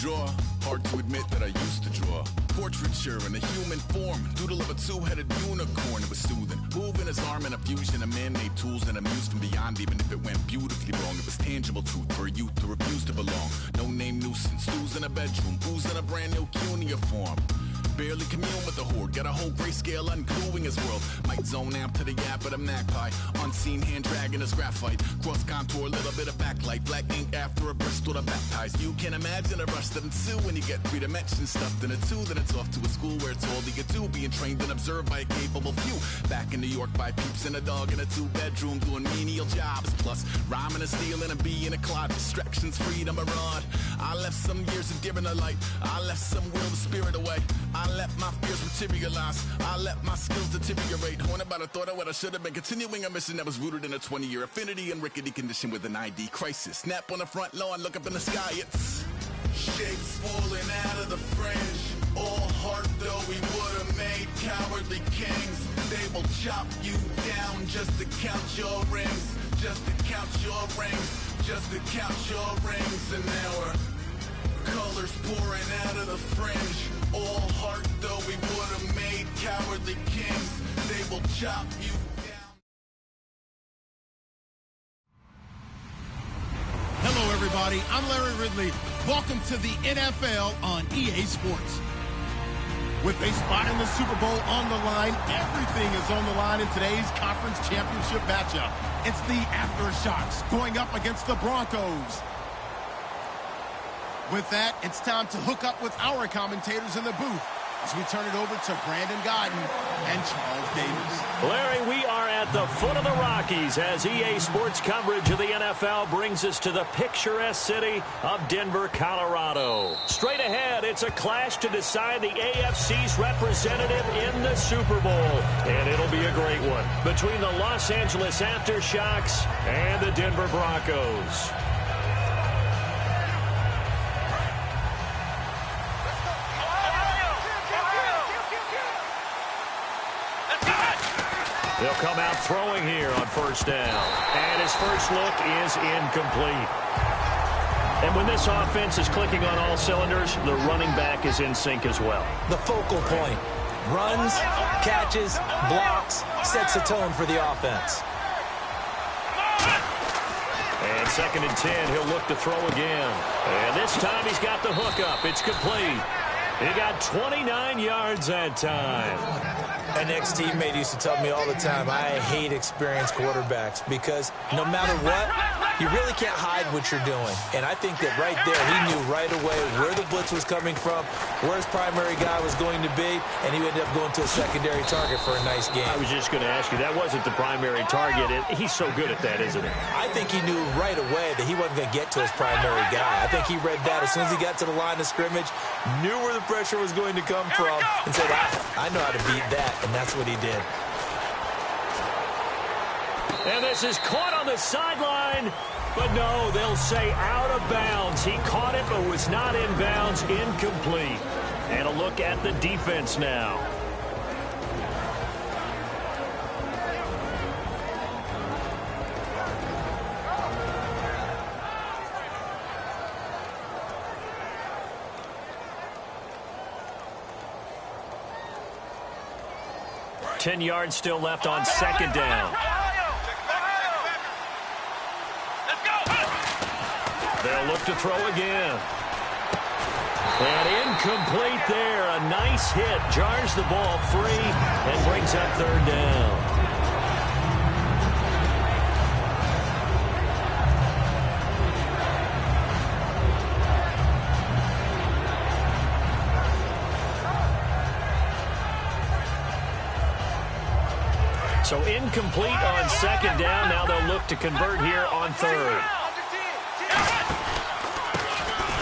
draw. Hard to admit that I used to draw. Portraiture in a human form. Doodle of a two-headed unicorn. It was soothing. Moving his arm in a fusion of man-made tools and a muse from beyond. Even if it went beautifully wrong, it was tangible truth for a youth to refuse to belong. No-name nuisance. Who's in a bedroom? Who's in a brand new cuneiform? Barely commune with the horde. Got a whole grayscale ungluing his world. Might zone amp to the yap of the magpie. Unseen hand dragging his graphite. Cross contour, little bit of backlight. Black ink after a Bristol to baptize. You can imagine a rush to ensue when you get 3 dimensions stuffed in a 2. Then it's off to a school where it's all you get to. Being trained and observed by a capable few. Back in New York by peeps and a dog in a 2-bedroom doing menial jobs. Plus rhyming and stealing and being a clod. Distractions, freedom, a rod. I left some years of giving a light. I left some will the spirit away. I let my fears materialize. I let my skills deteriorate. Horn about a thought of what I should have been. Continuing a mission that was rooted in a 20-year affinity and rickety condition with an ID crisis. Snap on the front lawn, look up in the sky. It's shapes falling out of the fringe. All heart though we would have made cowardly kings. They will chop you down just to count your rings. Just to count your rings. Just to count your rings. And now we're colors pouring out of the fringe. All heart though we would have made cowardly kings. They will chop you down. Hello everybody, I'm Larry Ridley. Welcome to the NFL on EA Sports. With a spot in the Super Bowl on the line, everything is on the line in today's conference championship matchup. It's the Aftershocks going up against the Broncos. With that, it's time to hook up with our commentators in the booth as we turn it over to Brandon Godden and Charles Davis. Larry, we are at the foot of the Rockies as EA Sports coverage of the NFL brings us to the picturesque city of Denver, Colorado. Straight ahead, it's a clash to decide the AFC's representative in the Super Bowl. And it'll be a great one between the Los Angeles Aftershocks and the Denver Broncos. They'll come out throwing here on first down. And his first look is incomplete. And when this offense is clicking on all cylinders, the running back is in sync as well. The focal point. Runs, catches, blocks, sets the tone for the offense. And 2nd and 10, he'll look to throw again. And this time he's got the hookup. It's complete. He got 29 yards that time. An ex-teammate used to tell me all the time, I hate experienced quarterbacks because no matter what, you really can't hide what you're doing. And I think that right there, he knew right away where the blitz was coming from, where his primary guy was going to be, and he ended up going to a secondary target for a nice game. I was just going to ask you, that wasn't the primary target. He's so good at that, isn't he? I think he knew right away that he wasn't going to get to his primary guy. I think he read that as soon as he got to the line of scrimmage, knew where the pressure was going to come from, and said, I know how to beat that. And that's what he did. And this is caught on the sideline. But no, they'll say out of bounds. He caught it but was not in bounds. Incomplete. And a look at the defense now. Ten yards still left on 2nd down. They'll look to throw again. And incomplete there. A nice hit. Jars the ball free and brings up 3rd down. So incomplete on 2nd down. Now they'll look to convert here on 3rd.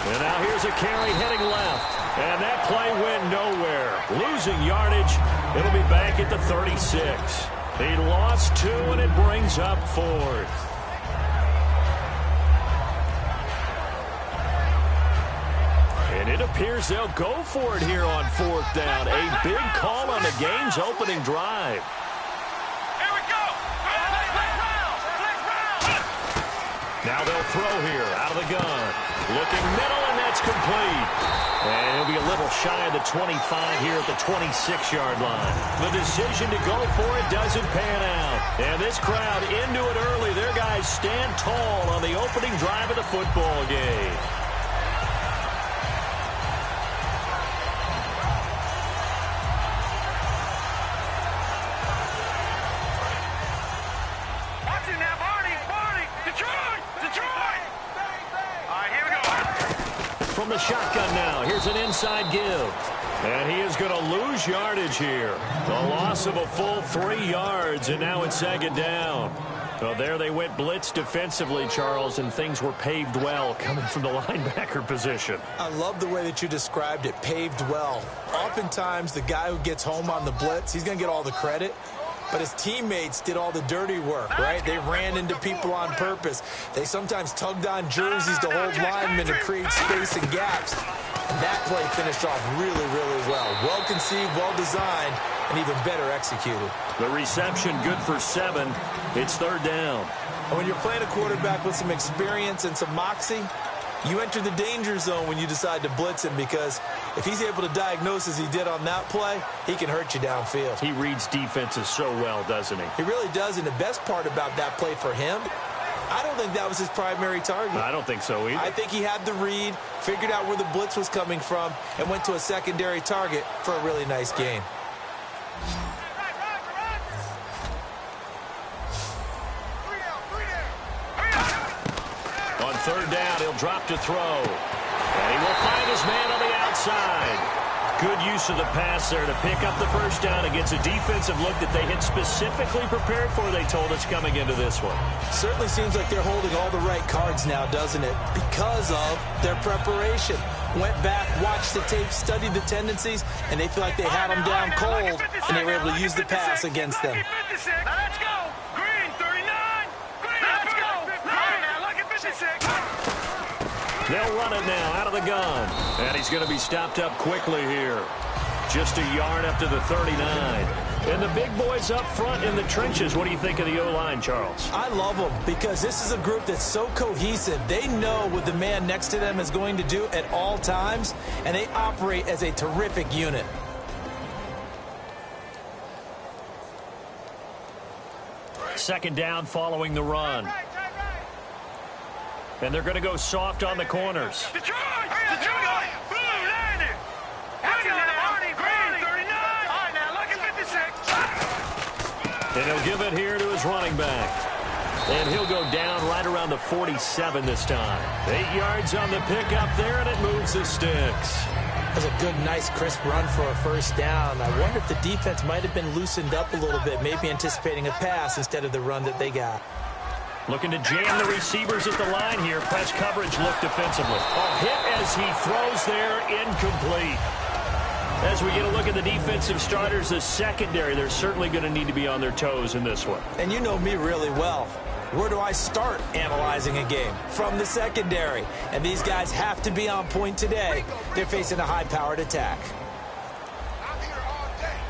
And now here's a carry heading left. And that play went nowhere. Losing yardage. It'll be back at the 36. He lost 2, and it brings up 4th. And it appears they'll go for it here on 4th down. A big call on the game's opening drive. Now they'll throw here out of the gun. Looking middle, and that That's complete. And he'll be a little shy of the 25 here at the 26-yard line. The decision to go for it doesn't pan out. And this crowd into it early. Their guys stand tall on the opening drive of the football game. From the shotgun now, here's an inside give. And he is going to lose yardage here. The loss of a full 3 yards, and now it's second down. So there they went blitz defensively, Charles, and things were paved well coming from the linebacker position. I love the way that you described it, paved well. Oftentimes, the guy who gets home on the blitz, he's going to get all the credit. But his teammates did all the dirty work, right? They ran into people on purpose. They sometimes tugged on jerseys to hold linemen to create space and gaps. And that play finished off really, really well. Well-conceived, well-designed, and even better executed. The reception good for 7. It's third down. And when you're playing a quarterback with some experience and some moxie, you enter the danger zone when you decide to blitz him, because if he's able to diagnose as he did on that play, he can hurt you downfield. He reads defenses so well, doesn't he? He really does, and the best part about that play for him, I don't think that was his primary target. I don't think so either. I think he had the read, figured out where the blitz was coming from, and went to a secondary target for a really nice gain. On third down, he'll drop to throw. And he will find his man on the outside. Good use of the pass there to pick up the first down against a defensive look that they had specifically prepared for, they told us, coming into this one. Certainly seems like they're holding all the right cards now, doesn't it? Because of their preparation. Went back, watched the tape, studied the tendencies, and they feel like they had them down cold, and they were able to use the pass against them. Now let's go. Green, 39. Green, let's go. Green, now look at 56. They'll run it now out of the gun. And he's going to be stopped up quickly here. Just a yard up to the 39. And the big boys up front in the trenches. What do you think of the O-line, Charles? I love them because this is a group that's so cohesive. They know what the man next to them is going to do at all times, and they operate as a terrific unit. Second down following the run. And they're going to go soft on the corners. Detroit! Detroit! Blue, landed! Green, 39. All right, now look at 56. And he'll give it here to his running back. And he'll go down right around the 47 this time. 8 yards on the pickup there, and it moves the sticks. That's a good, nice, crisp run for a first down. I wonder if the defense might have been loosened up a little bit, maybe anticipating a pass instead of the run that they got. Looking to jam the receivers at the line here. Press coverage look defensively. Hit as he throws there, incomplete. As we get a look at the defensive starters, the secondary, they're certainly going to need to be on their toes in this one. And you know me really well. Where do I start analyzing a game? From the secondary. And these guys have to be on point today. They're facing a high-powered attack.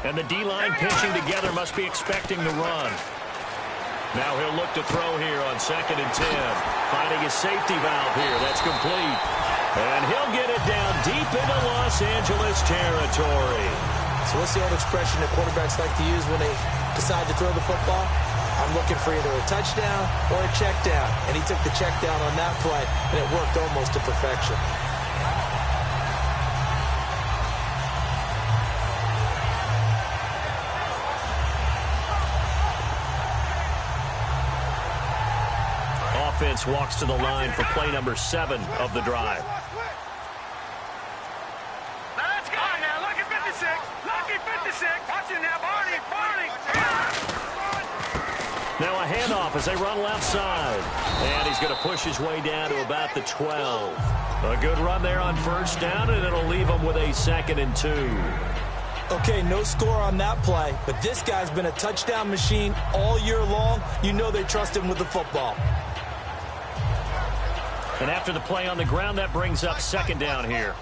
And the D-line pinching together must be expecting the run. Now he'll look to throw here on 2nd and 10. Finding his safety valve here. That's complete. And he'll get it down deep into Los Angeles territory. So what's the old expression that quarterbacks like to use when they decide to throw the football? I'm looking for either a touchdown or a check down. And he took the check down on that play, and it worked almost to perfection. Offense walks to the line for play number 7 of the drive. Now let's go. Now look at 56. Lucky 56. Watch it now, Barney. Now a handoff as they run left side. And he's going to push his way down to about the 12. A good run there on first down, and it'll leave him with a 2nd and 2. Okay, no score on that play, but this guy's been a touchdown machine all year long. You know they trust him with the football. And after the play on the ground, that brings up 2nd down here.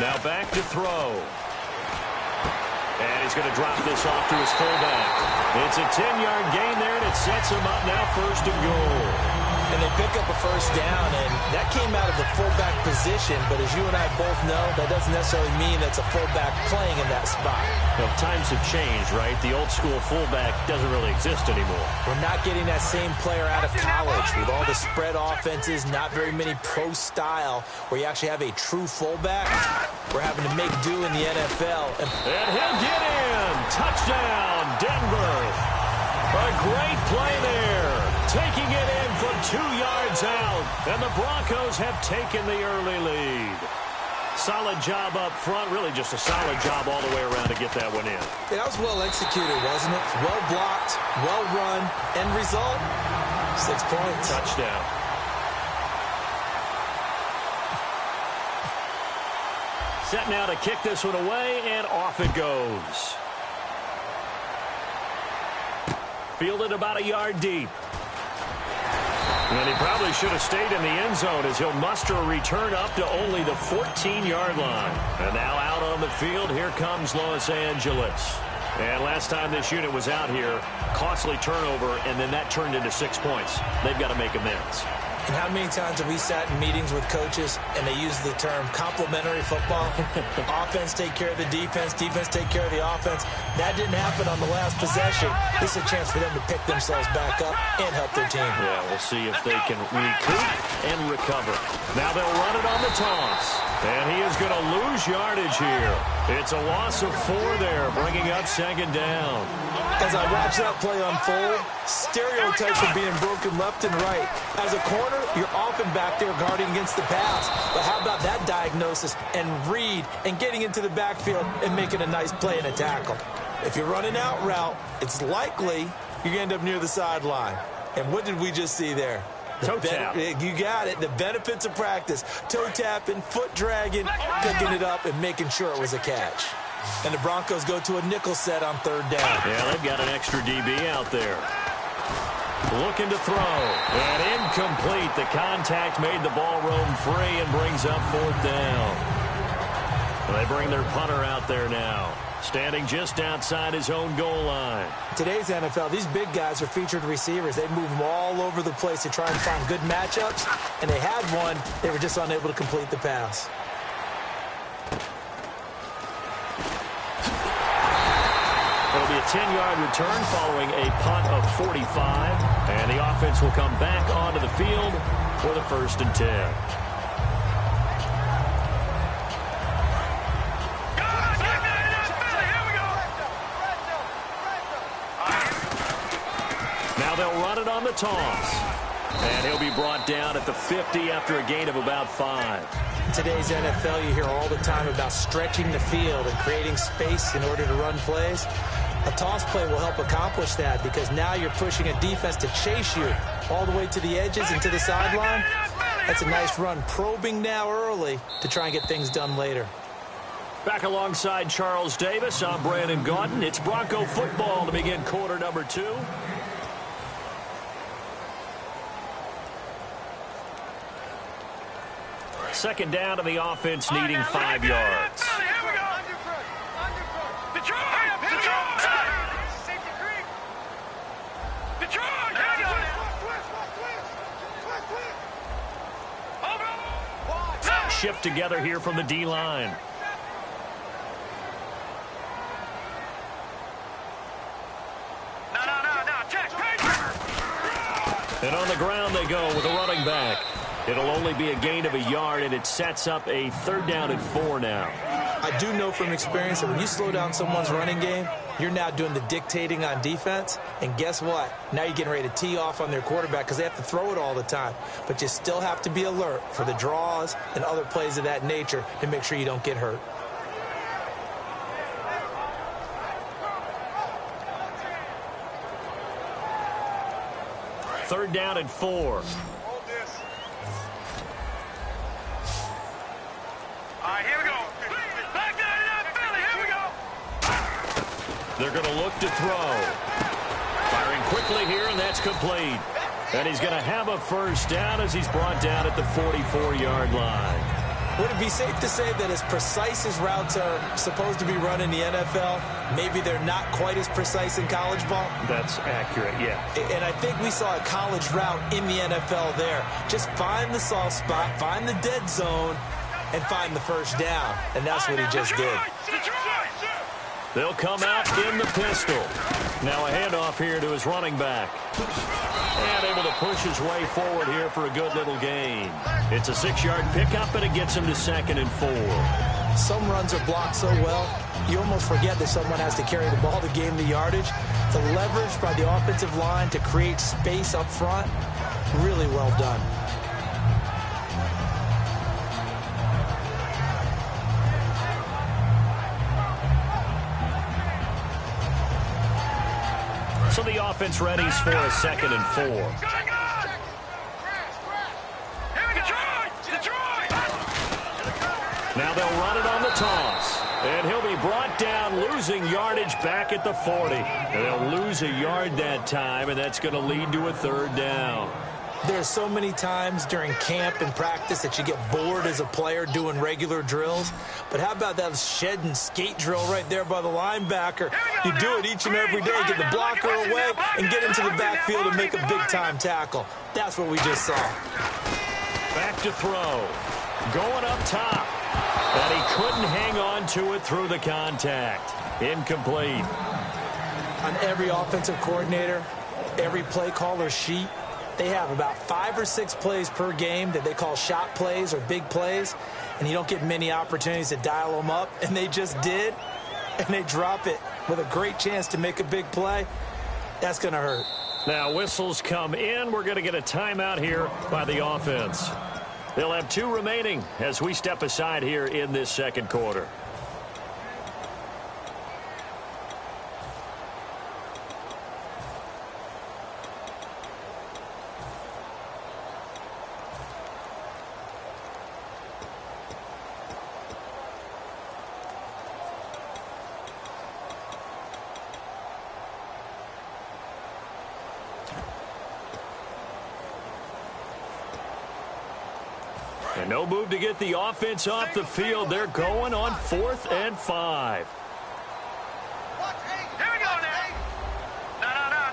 Now back to throw. And he's going to drop this off to his fullback. It's a 10-yard gain there, and it sets him up now 1st and goal. And they pick up a first down, and that came out of the fullback position. But as you and I both know, that doesn't necessarily mean that's a fullback playing in that spot. Well, times have changed, right? The old school fullback doesn't really exist anymore. We're not getting that same player out of college with all the spread offenses, not very many pro style, where you actually have a true fullback. We're having to make do in the NFL. And he'll get in. Touchdown, Denver. A great play there. Taking it in from 2 yards out. And the Broncos have taken the early lead. Solid job up front. Really just a solid job all the way around to get that one in. That was well executed, wasn't it? Well blocked, well run. End result, 6 points. Touchdown. Set now to kick this one away, and off it goes. Fielded about a yard deep. And he probably should have stayed in the end zone as he'll muster a return up to only the 14-yard line. And now out on the field, here comes Los Angeles. And last time this unit was out here, costly turnover, and then that turned into 6 points. They've got to make amends. And how many times have we sat in meetings with coaches and they use the term complementary football? Offense take care of the defense, defense take care of the offense. That didn't happen on the last possession. This is a chance for them to pick themselves back up and help their team. Yeah, we'll see if they can recoup and recover. Now they'll run it on the toss. And he is going to lose yardage here. It's a loss of 4 there, bringing up second down. As I watch that play unfold, stereotypes are being broken left and right. As a corner, you're often back there guarding against the pass. But how about that diagnosis and read and getting into the backfield and making a nice play and a tackle? If you're running out route, it's likely you're going to end up near the sideline. And what did we just see there? Toe tap. You got it. The benefits of practice. Toe tapping, foot dragging, picking it up, and making sure it was a catch. And the Broncos go to a nickel set on third down. Yeah, they've got an extra DB out there. Looking to throw. And incomplete. The contact made the ball roam free and brings up fourth down. They bring their punter out there now, standing just outside his own goal line. Today's NFL, these big guys are featured receivers. They move them all over the place to try and find good matchups, and they had one. They were just unable to complete the pass. It'll be a 10-yard return following a punt of 45, and the offense will come back onto the field for the 1st and 10. They'll run it on the toss. And he'll be brought down at the 50 after a gain of about 5. In today's NFL, you hear all the time about stretching the field and creating space in order to run plays. A toss play will help accomplish that because now you're pushing a defense to chase you all the way to the edges and to the sideline. That's a nice run. Probing now early to try and get things done later. Back alongside Charles Davis, I'm Brandon Gaudin. It's Bronco football to begin quarter number 2. Second down to the offense, needing 5 yards. Shift together here from the D-line. And on the ground they go with a running back. It'll only be a gain of a yard, and it sets up a 3rd down and 4 now. I do know from experience that when you slow down someone's running game, you're now doing the dictating on defense. And guess what? Now you're getting ready to tee off on their quarterback because they have to throw it all the time. But you still have to be alert for the draws and other plays of that nature to make sure you don't get hurt. Third down and 4. They're going to look to throw. Firing quickly here, and that's complete. And he's going to have a first down as he's brought down at the 44-yard line. Would it be safe to say that as precise as routes are supposed to be run in the NFL, maybe they're not quite as precise in college ball? That's accurate, yeah. And I think we saw a college route in the NFL there. Just find the soft spot, find the dead zone, and find the first down. And that's what he just did. They'll come out in the pistol. Now a handoff here to his running back. And able to push his way forward here for a good little gain. It's a 6-yard pickup, and it gets him to 2nd and 4. Some runs are blocked so well, you almost forget that someone has to carry the ball to gain the yardage. The leverage by the offensive line to create space up front, really well done. So the offense readies for a 2nd and 4. Now they'll run it on the toss. And he'll be brought down, losing yardage back at the 40. And they'll lose a yard that time, and that's going to lead to a 3rd down. There's so many times during camp and practice that you get bored as a player doing regular drills. But how about that shed and skate drill right there by the linebacker? You do it each and every day, get the blocker away, and get into the backfield and make a big-time tackle. That's what we just saw. Back to throw. Going up top. And he couldn't hang on to it through the contact. Incomplete. On every offensive coordinator, every play caller sheet, they have about 5 or 6 plays per game that they call shot plays or big plays, and you don't get many opportunities to dial them up, and they just did, and they drop it with a great chance to make a big play. That's going to hurt. Now whistles come in. We're going to get a timeout here by the offense. They'll have 2 remaining as we step aside here in this 2nd quarter. And no move to get the offense off the field. They're going on 4th and 5. Here we go now.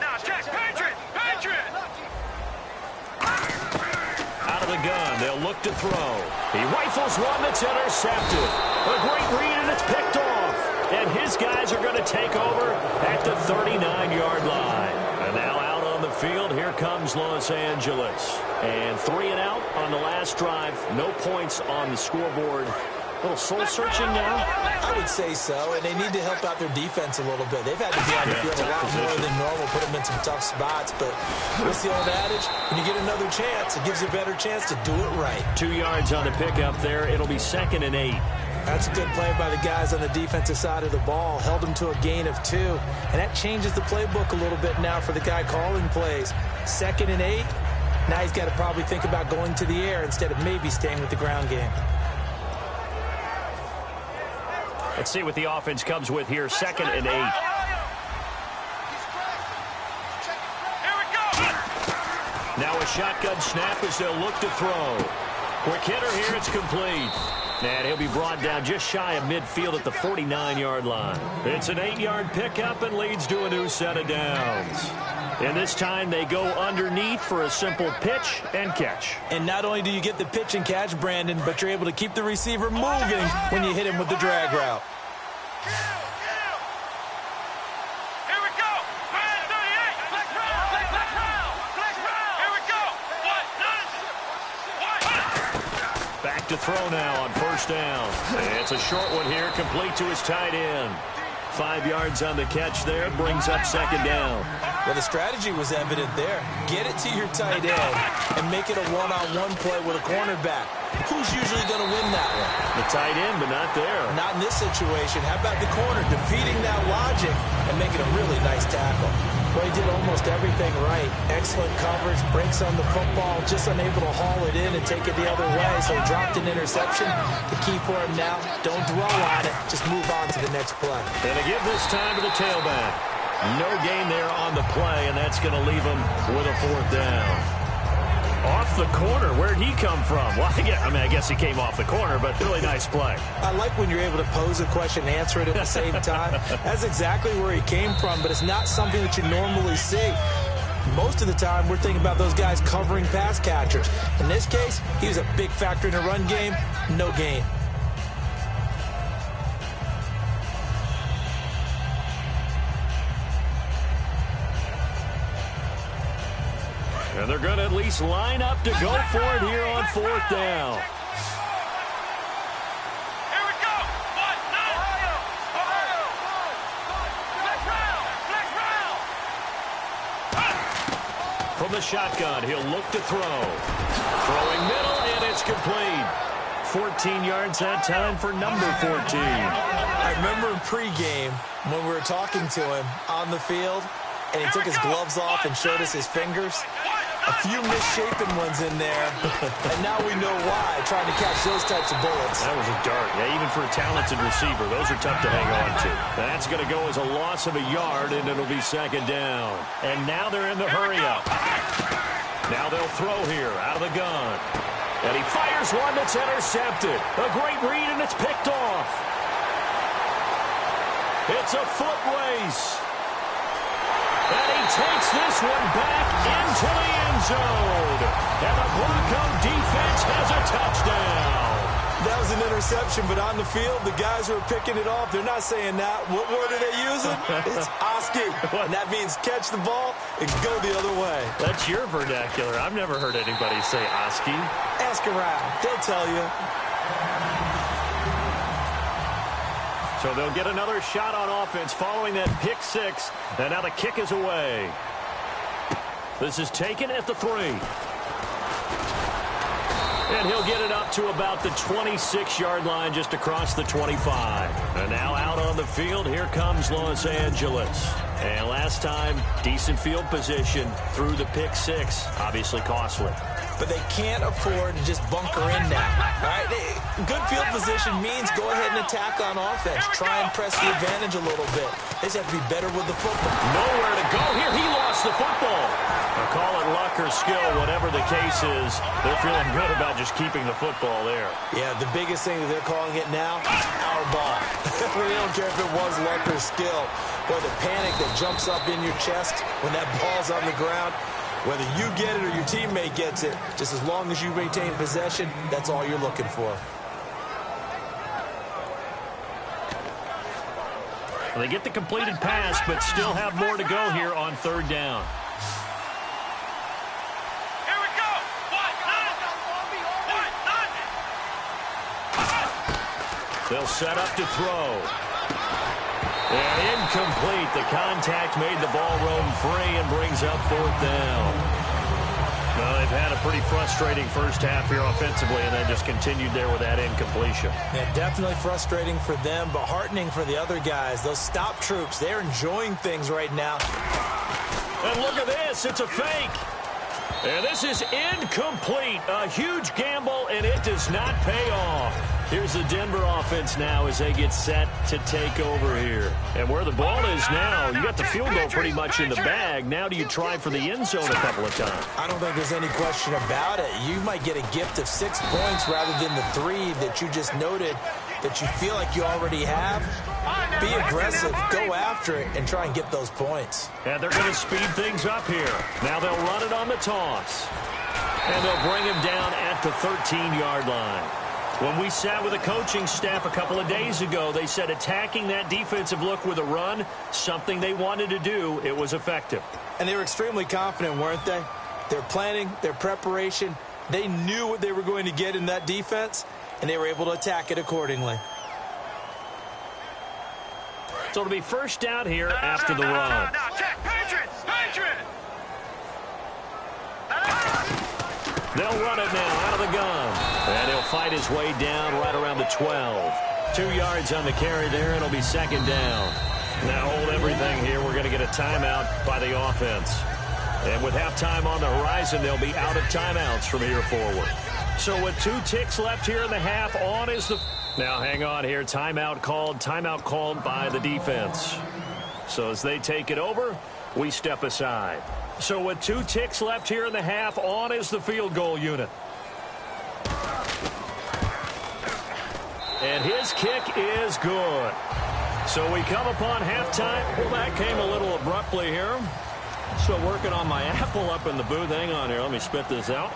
No. Check. Patriot. Out of the gun. They'll look to throw. He rifles one that's intercepted. A great read, and it's picked off. And his guys are going to take over at the 39-yard line. And now out on the field, here comes Los Angeles. And 3 and out on the last drive. No points on the scoreboard. A little soul-searching now? I would say so, and they need to help out their defense a little bit. They've had to be on the field a lot more than normal, put them in some tough spots. But what's the old adage? When you get another chance, it gives you a better chance to do it right. 2 yards on the pickup there. It'll be 2nd and 8. That's a good play by the guys on the defensive side of the ball. Held them to a gain of 2. And that changes the playbook a little bit now for the guy calling plays. 2nd and 8. Now he's got to probably think about going to the air instead of maybe staying with the ground game. Let's see what the offense comes with here. 2nd and 8. Here we go. Now a shotgun snap as they'll look to throw. Quick hitter here. It's complete. And he'll be brought down just shy of midfield at the 49-yard line. It's an 8-yard pickup and leads to a new set of downs. And this time they go underneath for a simple pitch and catch. And not only do you get the pitch and catch, Brandon, but you're able to keep the receiver moving when you hit him with the drag route. Here we go. 38. Flex round. Here we go. What? Back to throw now on 1st down. It's a short one here, complete to his tight end. 5 yards on the catch there, brings up 2nd down. Well, the strategy was evident there. Get it to your tight end and make it a one-on-one play with a cornerback. Who's usually going to win that one? The tight end, but not there. Not in this situation. How about the corner defeating that logic and making a really nice tackle? Well, he did almost everything right. Excellent coverage, breaks on the football, just unable to haul it in and take it the other way, so he dropped an interception. The key for him now, don't dwell on it, just move on to the next play. And to give this time to the tailback. No gain there on the play, and that's going to leave him with a 4th down. Off the corner. Where'd he come from? Well, I guess he came off the corner, but really nice play. I like when you're able to pose a question and answer it at the same time. That's exactly where he came from, but it's not something that you normally see. Most of the time, we're thinking about those guys covering pass catchers. In this case, he was a big factor in the run game. No gain. And they're going to at least line up to go for it here on 4th down. Here we go. What? Ohio. Flex round. From the shotgun, he'll look to throw. Throwing middle, and it's complete. 14 yards that time for number 14. I remember in pregame when we were talking to him on the field, and he took his gloves off and showed us his fingers. A few misshapen ones in there, and now we know why, trying to catch those types of bullets. That was a dart. Yeah, even for a talented receiver, those are tough to hang on to. That's going to go as a loss of a yard, and it'll be 2nd down. And now they're in the hurry-up. Now they'll throw here out of the gun. And he fires one that's intercepted. A great read, and it's picked off. It's a foot race. And he takes this one back into the end zone. And the Bronco defense has a touchdown. That was an interception, but on the field, the guys who are picking it off, they're not saying that. What word are they using? It's Oski. And that means catch the ball and go the other way. That's your vernacular. I've never heard anybody say Oski. Ask around. They'll tell you. So they'll get another shot on offense following that pick 6. And now the kick is away. This is taken at the 3. And he'll get it up to about the 26-yard line just across the 25. And now out on the field, here comes Los Angeles. And last time, decent field position through the pick 6. Obviously costly. But they can't afford to just bunker in now. All right? Good field position means go ahead and attack on offense. Try and press the advantage a little bit. They just have to be better with the football. Nowhere to go here. He lost the football. Now call it luck or skill, whatever the case is. They're feeling good about just keeping the football there. Yeah, the biggest thing that they're calling it now, our ball. We don't care if it was luck or skill. Or the panic that jumps up in your chest when that ball's on the ground. Whether you get it or your teammate gets it, just as long as you maintain possession, that's all you're looking for. Well, they get the completed pass, but still have more to go here on 3rd down. Here we go. What? They'll set up to throw. And incomplete. The contact made the ball roam free and brings up 4th down. Well, they've had a pretty frustrating first half here offensively, and then just continued there with that incompletion. Yeah, definitely frustrating for them, but heartening for the other guys. Those stop troops, they're enjoying things right now. And look at this. It's a fake. And this is incomplete. A huge gamble, and it does not pay off. Here's the Denver offense now as they get set to take over here. And where the ball is now, you got the field goal pretty much in the bag. Now do you try for the end zone a couple of times? I don't think there's any question about it. You might get a gift of 6 points rather than the 3 that you just noted that you feel like you already have. Be aggressive, go after it, and try and get those points. And they're going to speed things up here. Now they'll run it on the toss. And they'll bring him down at the 13-yard line. When we sat with the coaching staff a couple of days ago, they said attacking that defensive look with a run, something they wanted to do, it was effective. And they were extremely confident, weren't they? Their planning, their preparation, they knew what they were going to get in that defense, and they were able to attack it accordingly. So it'll be first down here after the run. Check. Patriots! They'll run it now out of the gun. And he'll fight his way down right around the 12. 2 yards on the carry there, and it'll be 2nd down. Now hold everything here. We're going to get a timeout by the offense. And with halftime on the horizon, they'll be out of timeouts from here forward. So with 2 ticks left here in the half, on is the... Now hang on here. Timeout called by the defense. So as they take it over, we step aside. So with 2 ticks left here in the half, on is the field goal unit. And his kick is good. So we come upon halftime. Well, that came a little abruptly here. So working on my apple up in the booth. Hang on here. Let me spit this out.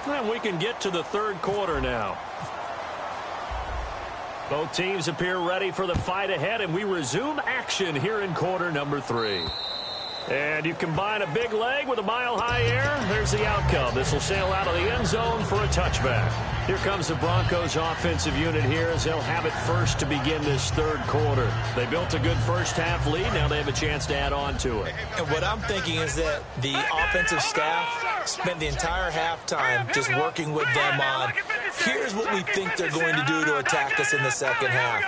And we can get to the third quarter now. Both teams appear ready for the fight ahead, and we resume action here in quarter number 3. And you combine a big leg with a mile-high air. There's the outcome. This will sail out of the end zone for a touchback. Here comes the Broncos offensive unit here as they'll have it first to begin this third quarter. They built a good first-half lead. Now they have a chance to add on to it. And what I'm thinking is that the offensive staff spent the entire halftime just working with them on, here's what we think they're going to do to attack us in the second half.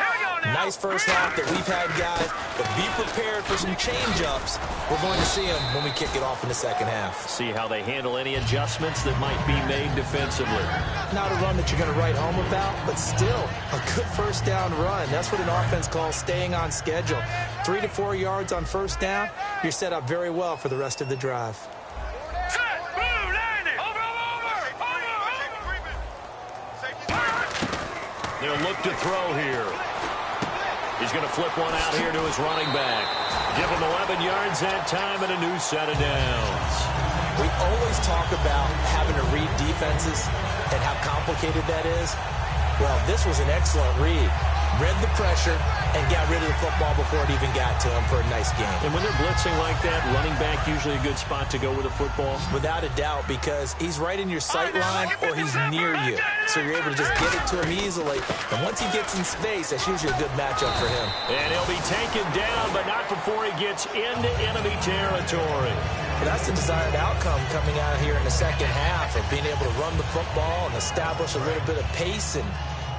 Nice first half that we've had, guys, but be prepared for some change-ups. We're going to see them when we kick it off in the second half. See how they handle any adjustments that might be made defensively. Not a run that you're going to write home about, but still a good first down run. That's what an offense calls staying on schedule. 3 to 4 yards on first down, you're set up very well for the rest of the drive. They'll look to throw here. He's going to flip one out here to his running back. Give him 11 yards that time and a new set of downs. We always talk about having to read defenses and how complicated that is. Well, this was an excellent read. Read the pressure and got rid of the football before it even got to him for a nice game. And when they're blitzing like that, running back usually a good spot to go with a football? Without a doubt, because he's right in your sight line or he's near you. So you're able to just get it to him easily. And once he gets in space, that's usually a good matchup for him. And he'll be taken down, but not before he gets into enemy territory. But that's the desired outcome coming out here in the second half of being able to run the football and establish a little bit of pace and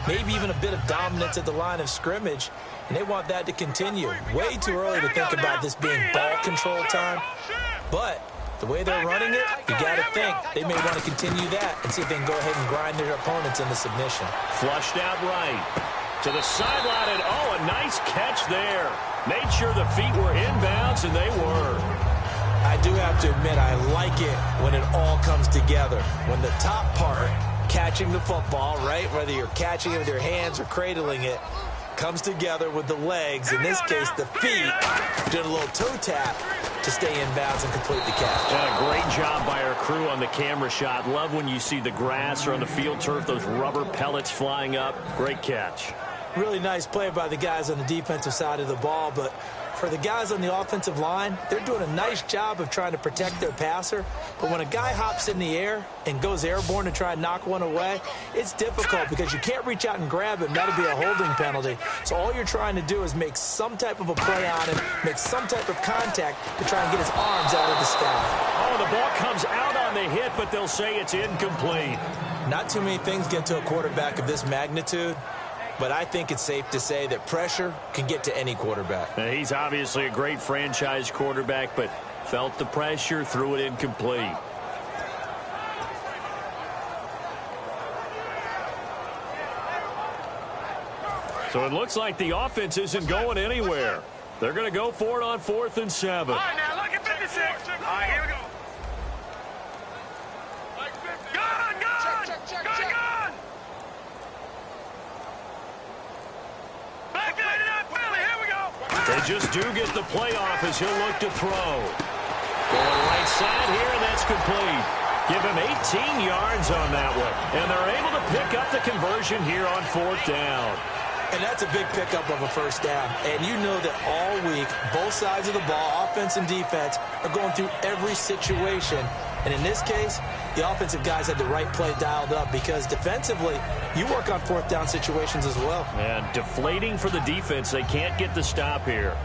maybe even a bit of dominance at the line of scrimmage, and they want that to continue. Way too early to think about this being ball control time, but the way they're running it, you got to think they may want to continue that and see if they can go ahead and grind their opponents into submission. Flushed out right to the sideline, and oh, a nice catch there. Made sure the feet were inbounds, and they were. I do have to admit, I like it when it all comes together. When the top part, catching the football, right, whether you're catching it with your hands or cradling it, comes together with the legs, in this case the feet, doing a little toe tap to stay in bounds and complete the catch. And a great job by our crew on the camera shot. Love when you see the grass or on the field turf, those rubber pellets flying up. Great catch. Really nice play by the guys on the defensive side of the ball, but for the guys on the offensive line, they're doing a nice job of trying to protect their passer. But when a guy hops in the air and goes airborne to try and knock one away, it's difficult because you can't reach out and grab him. That'd be a holding penalty. So all you're trying to do is make some type of a play on him, make some type of contact to try and get his arms out of the sky. Oh, the ball comes out on the hit, but they'll say it's incomplete. Not too many things get to a quarterback of this magnitude, but I think it's safe to say that pressure can get to any quarterback. Now, he's obviously a great franchise quarterback, but felt the pressure, threw it incomplete. So it looks like the offense isn't going anywhere. They're going to go for it on 4th and 7. All right, now look at 56. All right, here we go. Gun! Gun! Back line it up, Philly. Here we go. They just do get the playoff as he'll look to throw. Going right side here, and that's complete. Give him 18 yards on that one. And they're able to pick up the conversion here on 4th down. And that's a big pickup of a first down. And you know that all week, both sides of the ball, offense and defense, are going through every situation. And in this case, the offensive guys had the right play dialed up because defensively, you work on 4th down situations as well. And deflating for the defense. They can't get the stop here.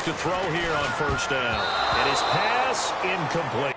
To throw here on 1st down. And his pass incomplete.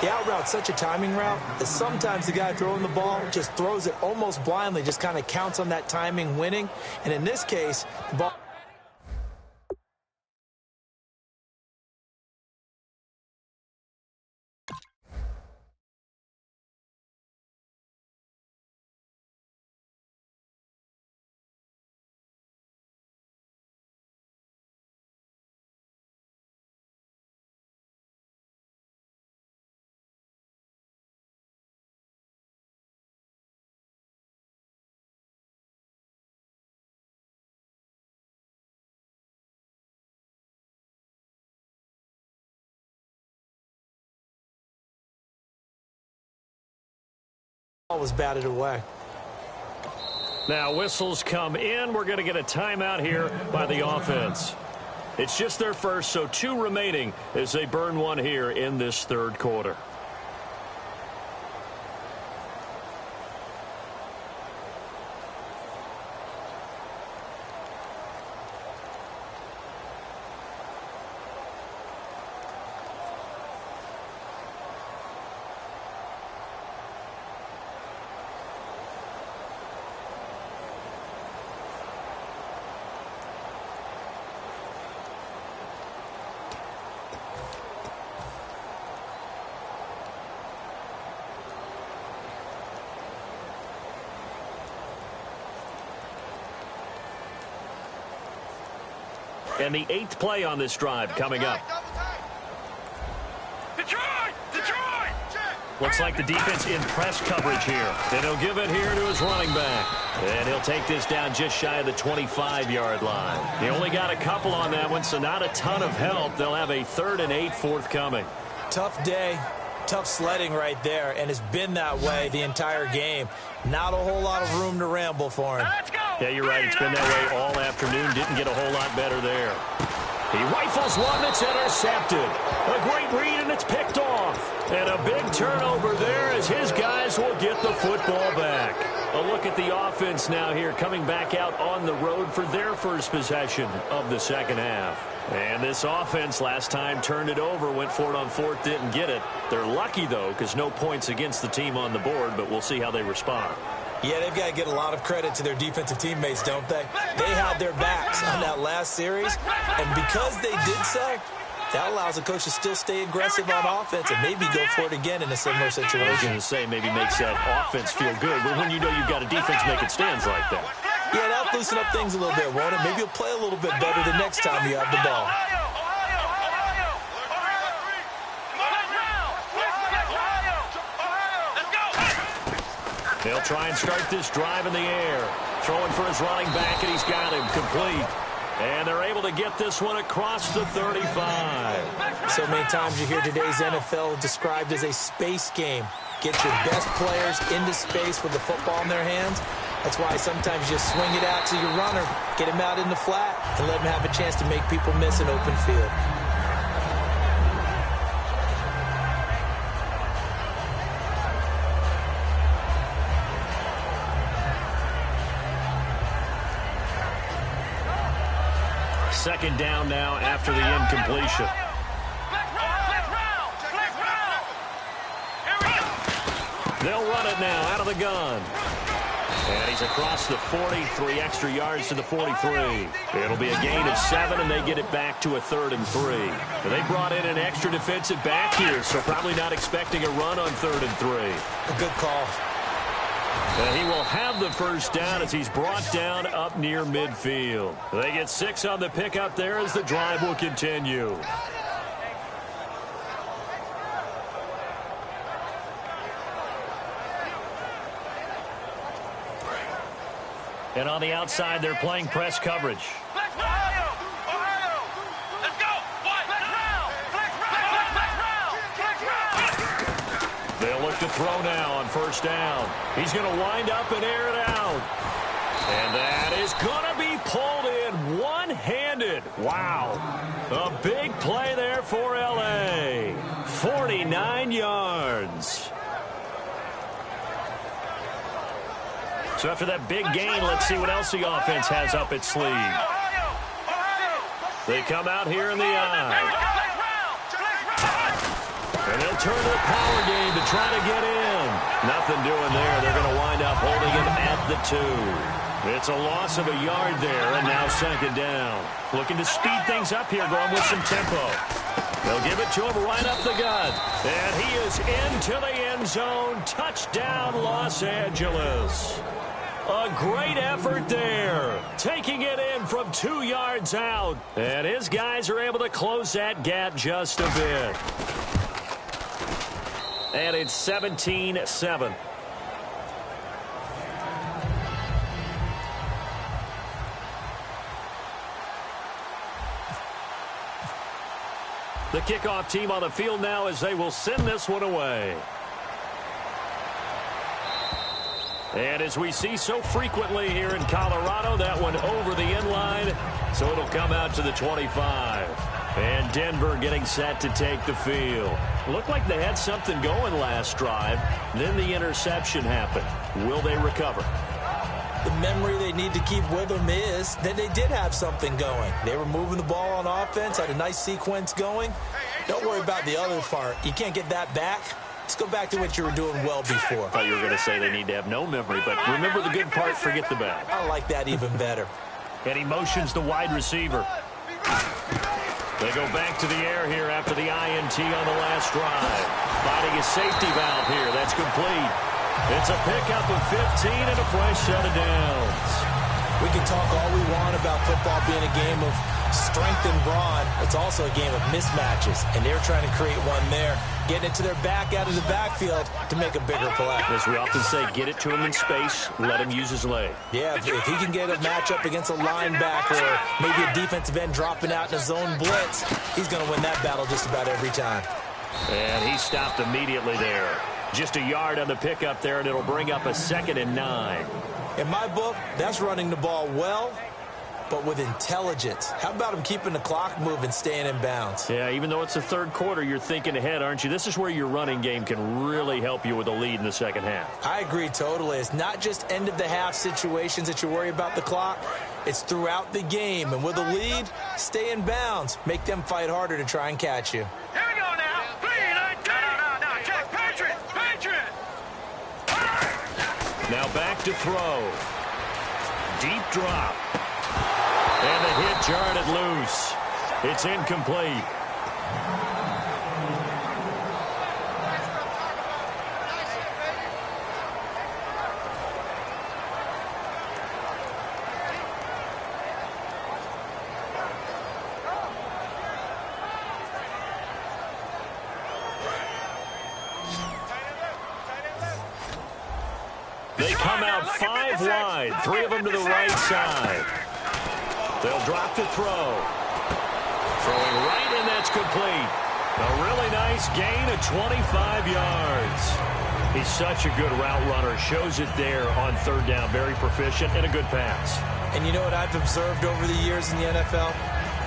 He out-routes such a timing route that sometimes the guy throwing the ball just throws it almost blindly, just kind of counts on that timing winning. And in this case, the ball... was batted away. Now whistles come in. We're going to get a timeout here by the offense. It's just their first, so 2 remaining as they burn one here in this third quarter. And the 8th play on this drive coming up. Detroit! Looks like the defense in press coverage here. And he'll give it here to his running back. And he'll take this down just shy of the 25-yard line. He only got a couple on that one, so not a ton of help. They'll have a 3rd and 8 forthcoming. Tough day, tough sledding right there, and it's been that way the entire game. Not a whole lot of room to ramble for him. Let's go! Yeah, you're right. It's been that way all afternoon. Didn't get a whole lot better there. He rifles one that's intercepted. A great read, and it's picked off. And a big turnover there as his guys will get the football back. A look at the offense now here, coming back out on the road for their first possession of the second half. And this offense last time turned it over, went for it on 4th, didn't get it. They're lucky, though, because no points against the team on the board, but we'll see how they respond. Yeah, they've got to get a lot of credit to their defensive teammates, don't they? They had their backs on that last series, and because they did so, that allows the coach to still stay aggressive on offense and maybe go for it again in a similar situation. I was going to say maybe makes that offense feel good, but when you know you've got a defense making stands like that. Yeah, that'll loosen up things a little bit, won't it? Maybe you'll play a little bit better the next time you have the ball. They'll try and start this drive in the air. Throwing for his running back, and he's got him complete. And they're able to get this one across the 35. So many times you hear today's NFL described as a space game. Get your best players into space with the football in their hands. That's why sometimes you swing it out to your runner, get him out in the flat, and let him have a chance to make people miss an open field. Second down now after the incompletion. They'll run it now out of the gun. And he's across the 40, 3 extra yards to the 43. It'll be a gain of 7, and they get it back to a 3rd and 3. And they brought in an extra defensive back here, so probably not expecting a run on 3rd and 3. A good call. And he will have the first down as he's brought down up near midfield. They get 6 on the pickup there as the drive will continue. And on the outside, they're playing press coverage. They'll look to throw now on first down. He's going to wind up and air it out. And that is going to be pulled in one-handed. Wow. A big play there for L.A. 49 yards. So after that big gain, let's see what else the offense has up its sleeve. They come out here in the eye. And they'll turn to the power game to try to get in. Nothing doing there. They're going to wind up holding him at the 2. It's a loss of a yard there, and now second down. Looking to speed things up here, going with some tempo. They'll give it to him right up the gut. And he is into the end zone. Touchdown, Los Angeles. A great effort there. Taking it in from 2 yards out. And his guys are able to close that gap just a bit. And it's 17-7. The kickoff team on the field now as they will send this one away. And as we see so frequently here in Colorado, that one over the end line, so it'll come out to the 25. And Denver getting set to take the field. Looked like they had something going last drive. Then the interception happened. Will they recover? The memory they need to keep with them is that they did have something going. They were moving the ball on offense, had a nice sequence going. Don't worry about the other part. You can't get that back. Let's go back to what you were doing well before. I thought you were going to say they need to have no memory, but remember the good part, forget the bad. I like that even better. And he motions the wide receiver. They go back to the air here after the INT on the last drive. Finding a safety valve here. That's complete. It's a pickup of 15 and a fresh set of downs. We can talk all we want about football being a game of strength and brawn. It's also a game of mismatches, and they're trying to create one there, getting it to their back out of the backfield to make a bigger play. As we often say, get it to him in space, let him use his leg. Yeah, if he can get a matchup against a linebacker or maybe a defensive end dropping out in a zone blitz, he's going to win that battle just about every time. And he stopped immediately there. Just a yard on the pickup there, and it'll bring up a 2nd and 9. In my book, that's running the ball well, but with intelligence. How about him keeping the clock moving, staying in bounds? Yeah, even though it's the third quarter, you're thinking ahead, aren't you? This is where your running game can really help you with a lead in the second half. I agree totally. It's not just end-of-the-half situations that you worry about the clock. It's throughout the game. And with a lead, stay in bounds. Make them fight harder to try and catch you. Here we go now. 3, 19. No. Check. Patriot. Now back to throw. Deep drop. And the hit jarred it loose. It's incomplete. They come out 5 wide, 3 of them to the right side. They'll drop to throw. Throwing right, and that's complete. A really nice gain of 25 yards. He's such a good route runner. Shows it there on third down. Very proficient and a good pass. And you know what I've observed over the years in the NFL?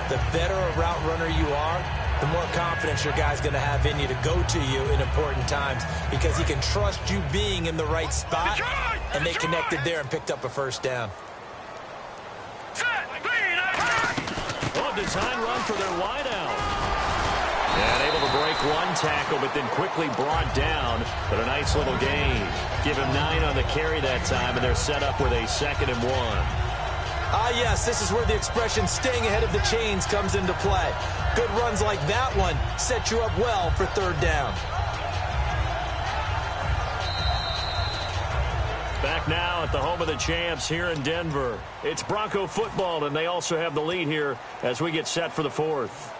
The better a route runner you are, the more confidence your guy's going to have in you to go to you in important times because he can trust you being in the right spot, and they connected there and picked up a first down. Oh, design run for their wideout. And able to break one tackle, but then quickly brought down. But a nice little gain. Give him 9 on the carry that time, and they're set up with a 2nd and 1. Ah, yes, this is where the expression staying ahead of the chains comes into play. Good runs like that one set you up well for third down. Back now at the home of the champs here in Denver. It's Bronco football, and they also have the lead here as we get set for the 4th.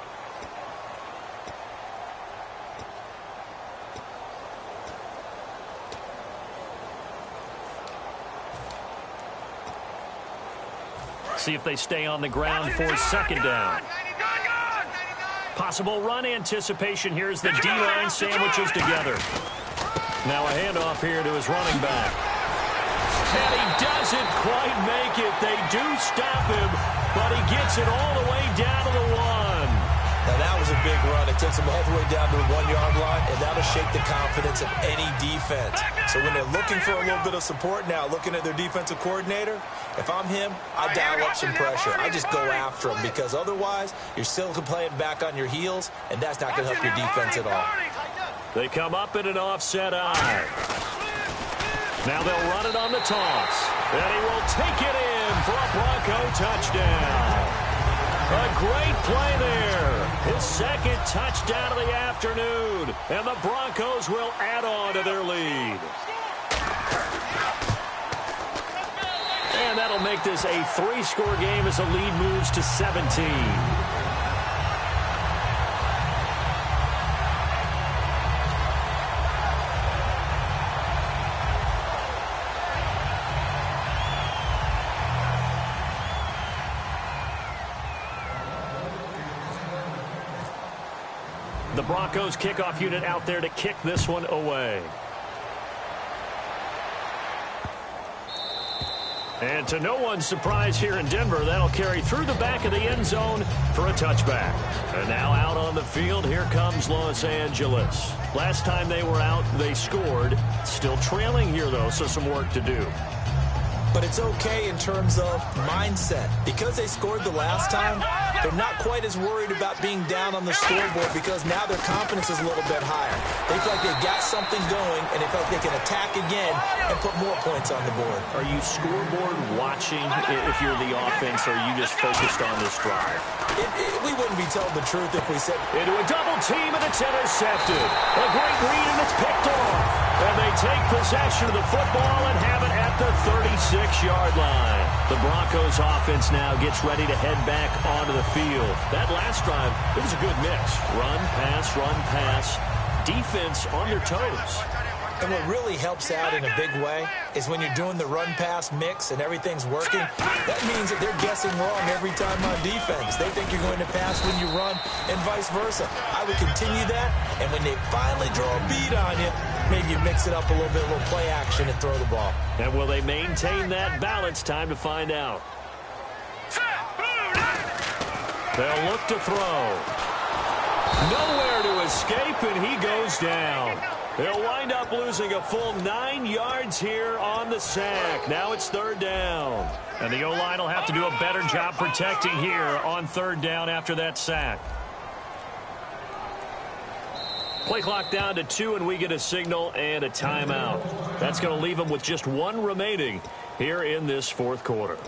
See if they stay on the ground for 2nd down. Possible run anticipation here as the D-line sandwiches together. Now a handoff here to his running back. And he doesn't quite make it. They do stop him, but he gets it all the way down to the 1. Now that was a big run. It takes them all the way down to the 1-yard line, and that'll shake the confidence of any defense. So when they're looking for a little bit of support now, looking at their defensive coordinator, if I'm him, I dial up some pressure. I just go after him because otherwise you're still playing back on your heels, and that's not going to help your defense at all. They come up in an offset eye. Now they'll run it on the toss. And he will take it in for a Bronco touchdown. A great play there. His second touchdown of the afternoon. And the Broncos will add on to their lead. And that'll make this a 3-score game as the lead moves to 17. The Broncos kickoff unit out there to kick this one away. And to no one's surprise here in Denver, that'll carry through the back of the end zone for a touchback. And now out on the field, here comes Los Angeles. Last time they were out, they scored. Still trailing here, though, so some work to do. But it's okay in terms of mindset. Because they scored the last time, they're not quite as worried about being down on the scoreboard because now their confidence is a little bit higher. They feel like they've got something going, and they feel like they can attack again and put more points on the board. Are you scoreboard watching if you're the offense, or are you just focused on this drive? We wouldn't be telling the truth if we said... Into a double team, and it's intercepted. A great read, and it's picked off. And they take possession of the football and have it at the 36-yard line. The Broncos offense now gets ready to head back onto the field. That last drive, it was a good mix. Run, pass, defense on their toes. And what really helps out in a big way is when you're doing the run-pass mix and everything's working, that means that they're guessing wrong every time on defense. They think you're going to pass when you run and vice versa. I would continue that, and when they finally draw a bead on you, maybe you mix it up a little bit, a little play action, and throw the ball. And will they maintain that balance? Time to find out. They'll look to throw. Nowhere to escape, and he goes down. They'll wind up losing a full 9 yards here on the sack. Now it's third down. And the O-line will have to do a better job protecting here on third down after that sack. Play clock down to 2, and we get a signal and a timeout. That's going to leave them with just 1 remaining here in this fourth quarter.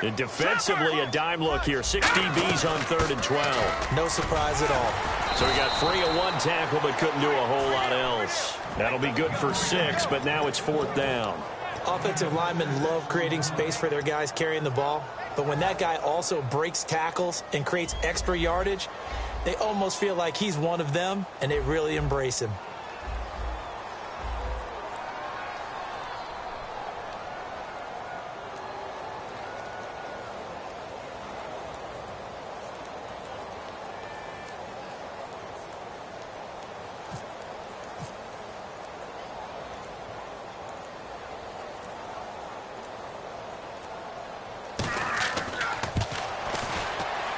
And defensively, a dime look here. 6 DBs on 3rd and 12. No surprise at all. So he got 3 of 1 tackle, but couldn't do a whole lot else. That'll be good for 6, but now it's 4th down. Offensive linemen love creating space for their guys carrying the ball, but when that guy also breaks tackles and creates extra yardage, they almost feel like he's one of them, and they really embrace him.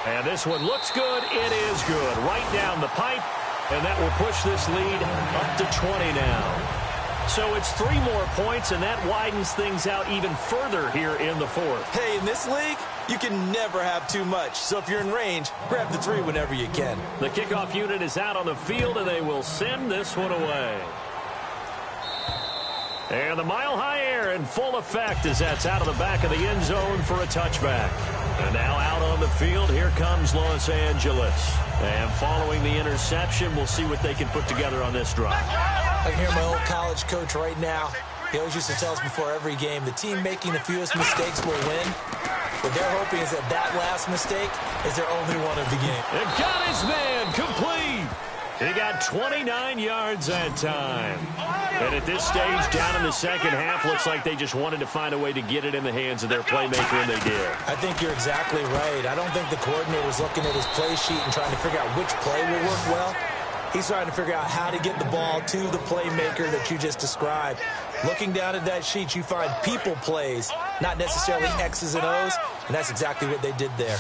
And this one looks good. It is good. Right down the pipe. And that will push this lead up to 20 now. So it's 3 more points, and that widens things out even further here in the fourth. Hey, in this league, you can never have too much. So if you're in range, grab the 3 whenever you can. The kickoff unit is out on the field, and they will send this one away. And the mile-high air in full effect as that's out of the back of the end zone for a touchback. And now out on the field, here comes Los Angeles. And following the interception, we'll see what they can put together on this drive. I can hear my old college coach right now. He always used to tell us before every game, the team making the fewest mistakes will win. What they're hoping is that last mistake is their only one of the game. And got his man complete. He got 29 yards that time. And at this stage, down in the second half, looks like they just wanted to find a way to get it in the hands of their playmaker, and they did. I think you're exactly right. I don't think the coordinator's looking at his play sheet and trying to figure out which play will work well. He's trying to figure out how to get the ball to the playmaker that you just described. Looking down at that sheet, you find people plays, not necessarily X's and O's, And that's exactly what they did there.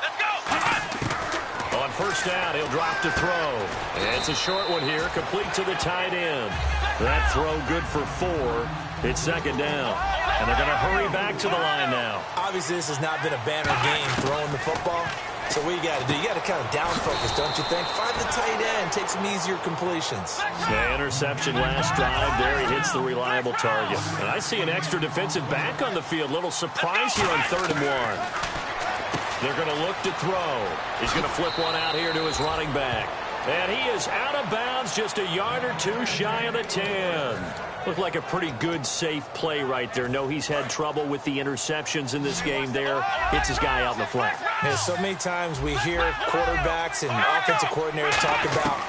Let's go. On first down, he'll drop to throw. It's a short one here, complete to the tight end. That throw good for 4. It's second down. And they're going to hurry back to the line now. Obviously, this has not been a banner game throwing the football. So what you got to do, you got to kind of down focus, don't you think? Find the tight end, take some easier completions. Yeah, interception last drive. There he hits the reliable target. And I see an extra defensive back on the field. Little surprise here on 3rd and 1. They're going to look to throw. He's going to flip one out here to his running back. And he is out of bounds, just a yard or 2 shy of the 10. Looked like a pretty good, safe play right there. No, he's had trouble with the interceptions in this game there. Hits his guy out in the flat. And so many times we hear quarterbacks and offensive coordinators talk about,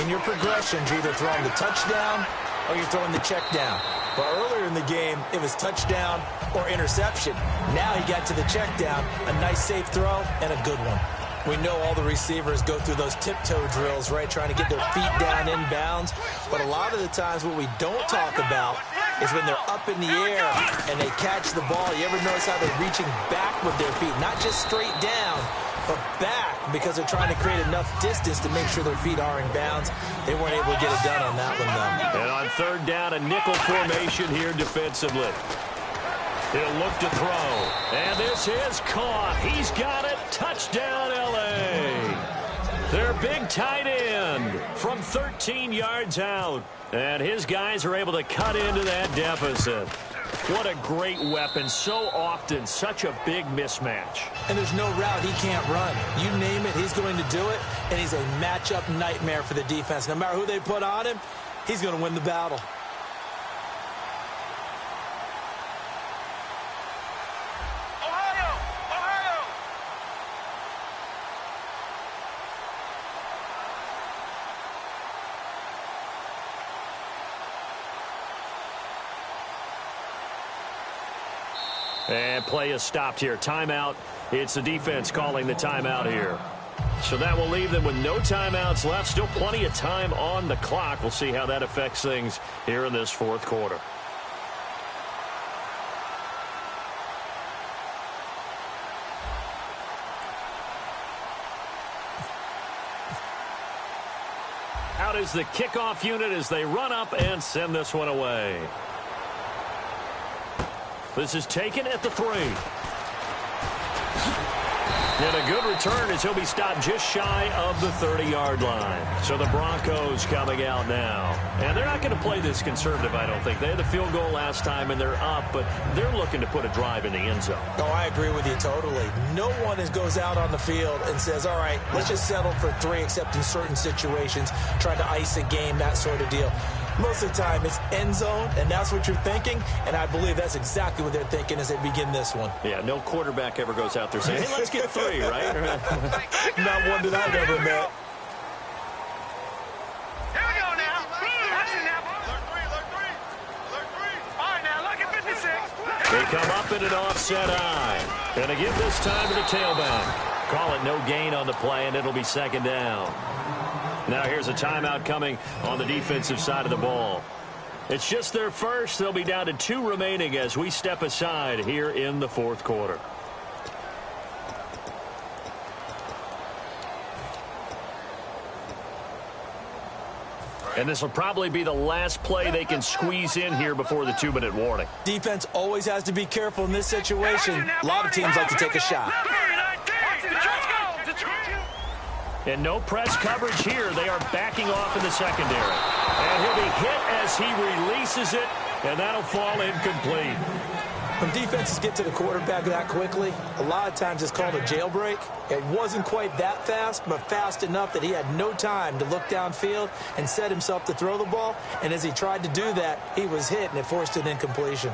in your progressions, you're either throwing the touchdown or you're throwing the check down. But earlier in the game, it was touchdown or interception. Now he got to the check down, a nice, safe throw, and a good one. We know all the receivers go through those tiptoe drills, right, trying to get their feet down inbounds. But a lot of the times what we don't talk about is when they're up in the air and they catch the ball. You ever notice how they're reaching back with their feet? Not just straight down, but back, because they're trying to create enough distance to make sure their feet are in bounds. They weren't able to get it done on that one, though. And on 3rd down, a nickel formation here defensively. He'll look to throw. And this is caught. He's got it. Touchdown, L.A. Their big tight end from 13 yards out. And his guys are able to cut into that deficit. What a great weapon. So often, such a big mismatch. And there's no route he can't run. You name it, he's going to do it. And he's a matchup nightmare for the defense. No matter who they put on him, he's going to win the battle. And play is stopped here. Timeout. It's the defense calling the timeout here. So that will leave them with no timeouts left. Still plenty of time on the clock. We'll see how that affects things here in this 4th quarter. Out is the kickoff unit as they run up and send this one away. This is taken at the 3. And a good return as he'll be stopped just shy of the 30-yard line. So the Broncos coming out now. And they're not going to play this conservative, I don't think. They had the field goal last time, and they're up, but they're looking to put a drive in the end zone. Oh, I agree with you totally. No one goes out on the field and says, all right, let's just settle for 3, except in certain situations, trying to ice a game, that sort of deal. Most of the time, it's end zone, and that's what you're thinking, and I believe that's exactly what they're thinking as they begin this one. Yeah, no quarterback ever goes out there saying, hey, let's get 3, right? Not one that I've ever met. Here we go now. Action now. Alert 3. All right, now, look at 56. They come up in an offset eye. And again this time to the tailback. Call it no gain on the play, and it'll be second down. Now here's a timeout coming on the defensive side of the ball. It's just their first. They'll be down to 2 remaining as we step aside here in the 4th quarter. And this will probably be the last play they can squeeze in here before the 2-minute warning. Defense always has to be careful in this situation. A lot of teams like to take a shot. And no press coverage here. They are backing off in the secondary. And he'll be hit as he releases it, and that'll fall incomplete. When defenses get to the quarterback that quickly, a lot of times it's called a jailbreak. It wasn't quite that fast, but fast enough that he had no time to look downfield and set himself to throw the ball. And as he tried to do that, he was hit, and it forced an incompletion.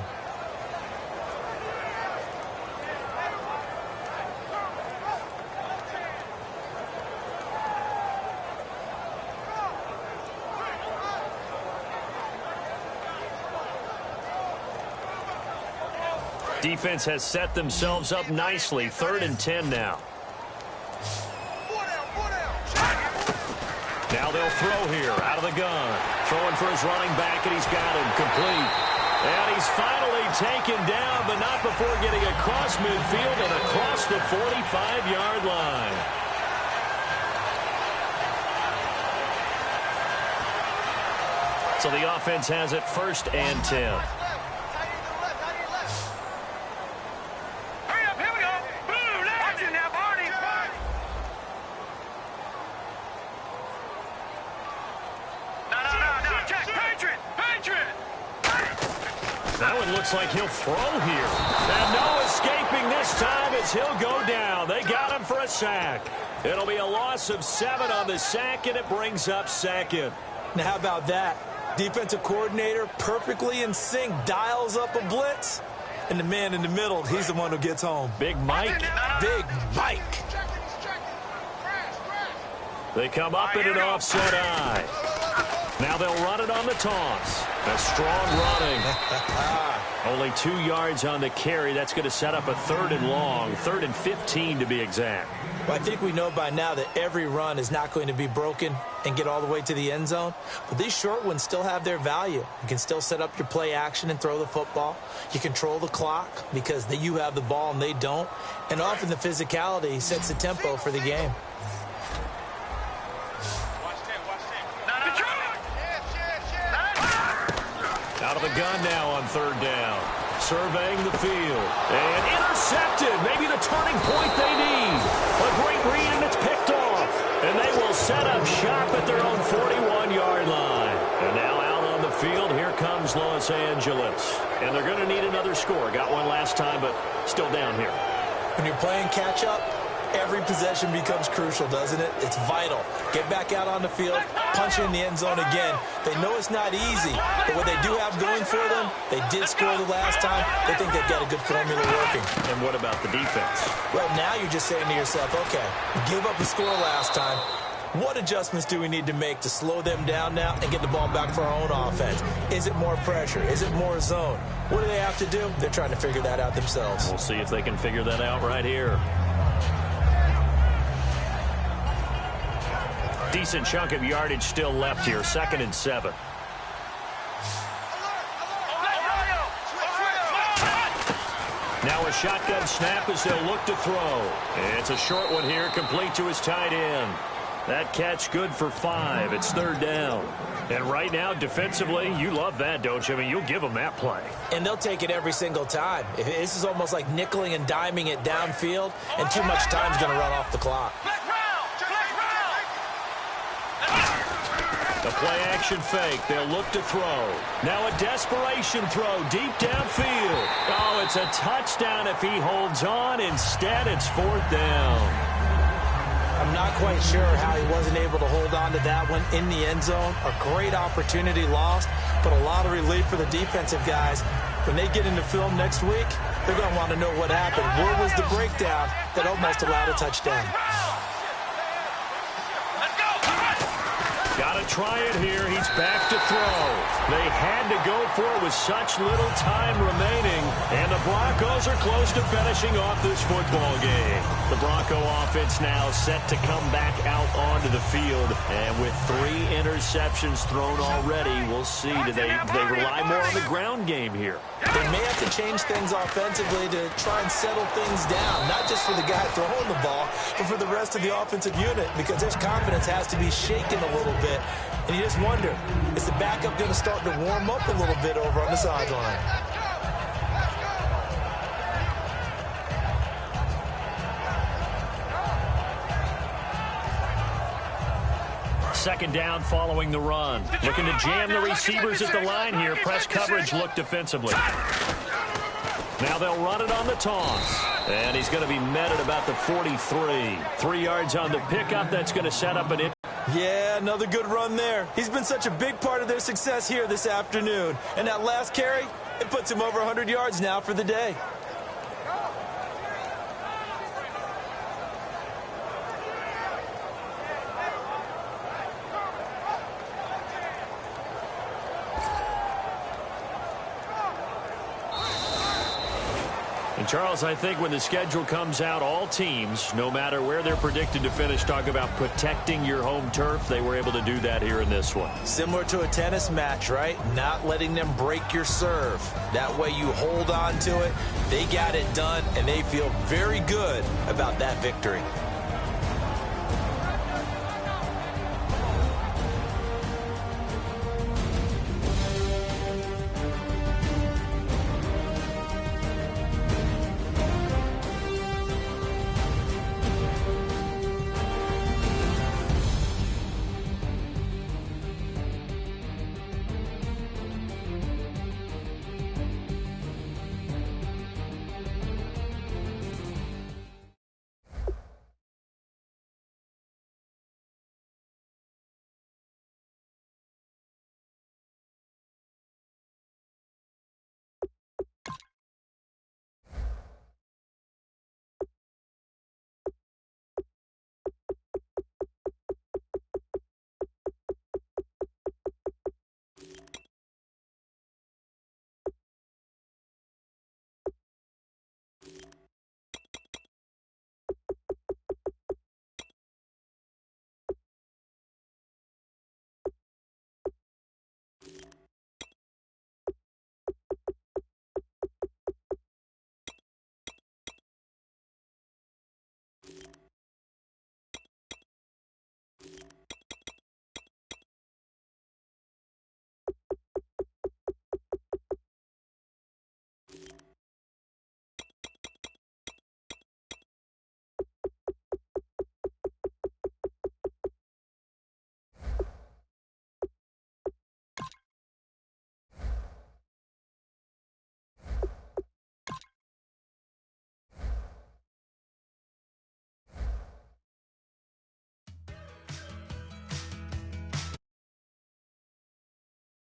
Defense has set themselves up nicely. 3rd and 10 now. Now they'll throw here out of the gun. Throwing for his running back, and he's got him complete. And he's finally taken down, but not before getting across midfield and across the 45-yard line. So the offense has it 1st and 10. Hurry up, here we go. Blue, watch it now, Barney. No. Check, Patriot. That one looks like he'll throw here. And no escaping this time as he'll go down. They got him for a sack. It'll be a loss of 7 on the sack, and it brings up 2nd. Now, how about that? Defensive coordinator perfectly in sync, dials up a blitz. And the man in the middle, he's the one who gets home. Big Mike. Big Mike. They come up in an offset eye. Now they'll run it on the toss. A strong running. Only 2 yards on the carry. That's going to set up a 3rd and long. 3rd and 15 to be exact. Well, I think we know by now that every run is not going to be broken and get all the way to the end zone. But these short ones still have their value. You can still set up your play action and throw the football. You control the clock because you have the ball and they don't. And often the physicality sets the tempo for the game. Out of the gun now on 3rd down. Surveying the field. And intercepted. Maybe the turning point they need. A great read, and it's picked off. And they will set up shop at their own 41-yard line. And now out on the field, here comes Los Angeles. And they're going to need another score. Got one last time, but still down here. When you're playing catch-up, every possession becomes crucial, doesn't it? It's vital. Get back out on the field, punch in the end zone again. They know it's not easy, but what they do have going for them, they did score the last time. They think they've got a good formula working. And what about the defense? Well, now you're just saying to yourself, okay, we gave up a score last time. What adjustments do we need to make to slow them down now and get the ball back for our own offense? Is it more pressure? Is it more zone? What do they have to do? They're trying to figure that out themselves. We'll see if they can figure that out right here. Decent chunk of yardage still left here. 2nd and 7. Now a shotgun snap as they'll look to throw. It's a short one here, complete to his tight end. That catch good for 5. It's 3rd down. And right now, defensively, you love that, don't you? I mean, you'll give them that play. And they'll take it every single time. This is almost like nickeling and diming it downfield, and too much time's going to run off the clock. The play-action fake. They'll look to throw. Now a desperation throw deep downfield. Oh, it's a touchdown if he holds on. Instead, it's 4th down. I'm not quite sure how he wasn't able to hold on to that one in the end zone. A great opportunity lost, but a lot of relief for the defensive guys. When they get into film next week, they're going to want to know what happened. Where was the breakdown that almost allowed a touchdown? Got to try it here. He's back to throw. They had to go for it with such little time remaining. And the Broncos are close to finishing off this football game. The Bronco offense now set to come back out onto the field. And with 3 interceptions thrown already, we'll see. Do they rely more on the ground game here? They may have to change things offensively to try and settle things down. Not just for the guy throwing the ball, but for the rest of the offensive unit. Because their confidence has to be shaken a little bit. And you just wonder, is the backup going to start to warm up a little bit over on the sideline? Second down following the run. Looking to jam the receivers at the line here. Press coverage look defensively. Now they'll run it on the toss. And he's going to be met at about the 43. 3 yards on the pickup. That's going to set up an... Yeah, another good run there. He's been such a big part of their success here this afternoon. And that last carry, it puts him over 100 yards now for the day. Charles, I think when the schedule comes out, all teams, no matter where they're predicted to finish, talk about protecting your home turf. They were able to do that here in this one. Similar to a tennis match, right? Not letting them break your serve. That way you hold on to it. They got it done, and they feel very good about that victory.